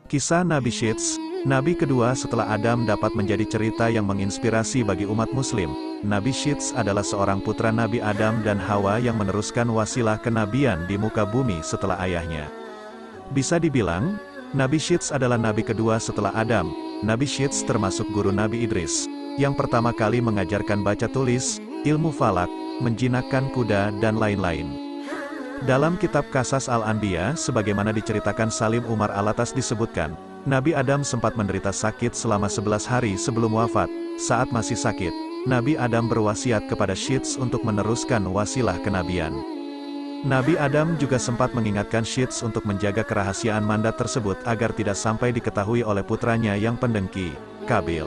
Kisah Nabi Syits, Nabi kedua setelah Adam, dapat menjadi cerita yang menginspirasi bagi umat muslim. Nabi Syits adalah seorang putra Nabi Adam dan Hawa yang meneruskan wasilah kenabian di muka bumi setelah ayahnya. Bisa dibilang, Nabi Syits adalah nabi kedua setelah Adam. Nabi Syits termasuk guru Nabi Idris, yang pertama kali mengajarkan baca tulis, ilmu falak, menjinakkan kuda dan lain-lain. Dalam kitab Qasas Al-Anbiya, sebagaimana diceritakan Salim Umar Alatas disebutkan, Nabi Adam sempat menderita sakit selama 11 hari sebelum wafat. Saat masih sakit, Nabi Adam berwasiat kepada Syits untuk meneruskan wasilah kenabian. Nabi Adam juga sempat mengingatkan Syits untuk menjaga kerahasiaan mandat tersebut agar tidak sampai diketahui oleh putranya yang pendengki, Qabil.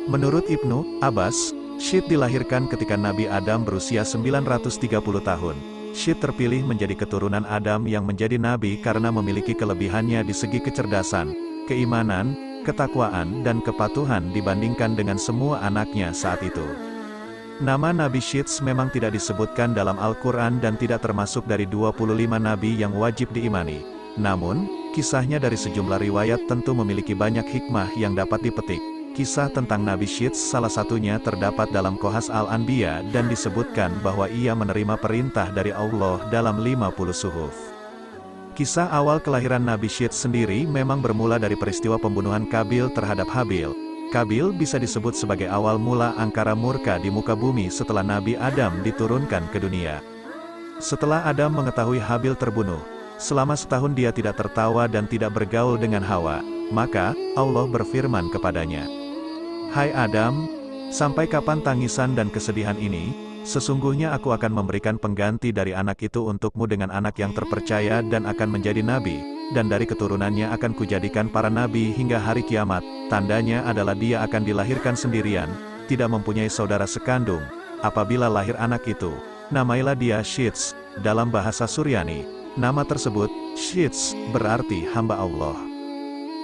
Menurut Ibnu Abbas, Syits dilahirkan ketika Nabi Adam berusia 930 tahun. Syits terpilih menjadi keturunan Adam yang menjadi nabi karena memiliki kelebihannya di segi kecerdasan, keimanan, ketakwaan dan kepatuhan dibandingkan dengan semua anaknya saat itu. Nama Nabi Syits memang tidak disebutkan dalam Al-Quran dan tidak termasuk dari 25 nabi yang wajib diimani. Namun, kisahnya dari sejumlah riwayat tentu memiliki banyak hikmah yang dapat dipetik. Kisah tentang Nabi Syits salah satunya terdapat dalam Qasas Al-Anbiya dan disebutkan bahwa ia menerima perintah dari Allah dalam 50 suhuf. Kisah awal kelahiran Nabi Syits sendiri memang bermula dari peristiwa pembunuhan Qabil terhadap Habil. Qabil bisa disebut sebagai awal mula angkara murka di muka bumi setelah Nabi Adam diturunkan ke dunia. Setelah Adam mengetahui Habil terbunuh, selama setahun dia tidak tertawa dan tidak bergaul dengan Hawa, maka Allah berfirman kepadanya, "Hai Adam, sampai kapan tangisan dan kesedihan ini? Sesungguhnya aku akan memberikan pengganti dari anak itu untukmu dengan anak yang terpercaya dan akan menjadi nabi, dan dari keturunannya akan kujadikan para nabi hingga hari kiamat. Tandanya adalah dia akan dilahirkan sendirian, tidak mempunyai saudara sekandung. Apabila lahir anak itu, namailah dia Syits." Dalam bahasa Suryani, nama tersebut, Syits, berarti hamba Allah.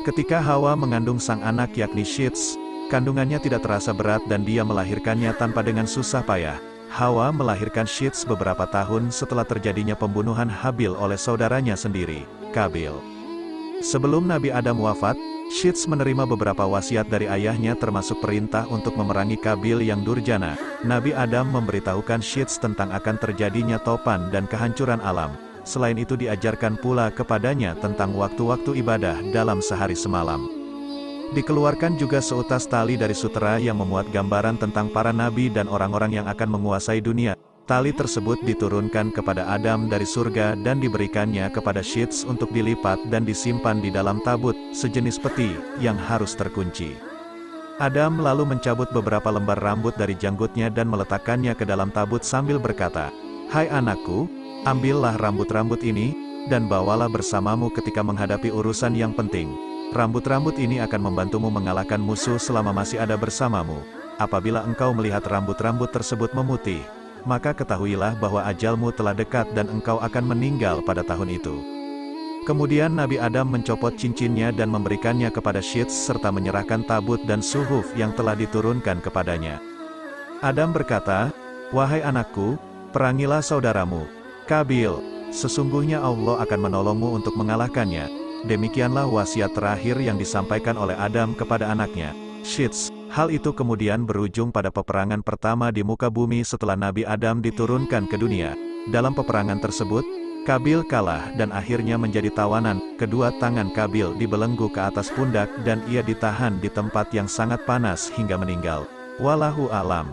Ketika Hawa mengandung sang anak yakni Syits, kandungannya tidak terasa berat dan dia melahirkannya tanpa dengan susah payah. Hawa melahirkan Syits beberapa tahun setelah terjadinya pembunuhan Habil oleh saudaranya sendiri, Qabil. Sebelum Nabi Adam wafat, Syits menerima beberapa wasiat dari ayahnya termasuk perintah untuk memerangi Qabil yang durjana. Nabi Adam memberitahukan Syits tentang akan terjadinya topan dan kehancuran alam. Selain itu diajarkan pula kepadanya tentang waktu-waktu ibadah dalam sehari semalam. Dikeluarkan juga seutas tali dari sutera yang memuat gambaran tentang para nabi dan orang-orang yang akan menguasai dunia. Tali tersebut diturunkan kepada Adam dari surga dan diberikannya kepada Syits untuk dilipat dan disimpan di dalam tabut, sejenis peti, yang harus terkunci. Adam lalu mencabut beberapa lembar rambut dari janggutnya dan meletakkannya ke dalam tabut sambil berkata, "Hai anakku, ambillah rambut-rambut ini, dan bawalah bersamamu ketika menghadapi urusan yang penting. Rambut-rambut ini akan membantumu mengalahkan musuh selama masih ada bersamamu. Apabila engkau melihat rambut-rambut tersebut memutih, maka ketahuilah bahwa ajalmu telah dekat dan engkau akan meninggal pada tahun itu." Kemudian Nabi Adam mencopot cincinnya dan memberikannya kepada Syits serta menyerahkan tabut dan suhuf yang telah diturunkan kepadanya. Adam berkata, "Wahai anakku, perangilah saudaramu, Qabil. Sesungguhnya Allah akan menolongmu untuk mengalahkannya." Demikianlah wasiat terakhir yang disampaikan oleh Adam kepada anaknya, Syits. Hal itu kemudian berujung pada peperangan pertama di muka bumi setelah Nabi Adam diturunkan ke dunia. Dalam peperangan tersebut, Qabil kalah dan akhirnya menjadi tawanan. Kedua tangan Qabil dibelenggu ke atas pundak dan ia ditahan di tempat yang sangat panas hingga meninggal. Wallahu a'lam.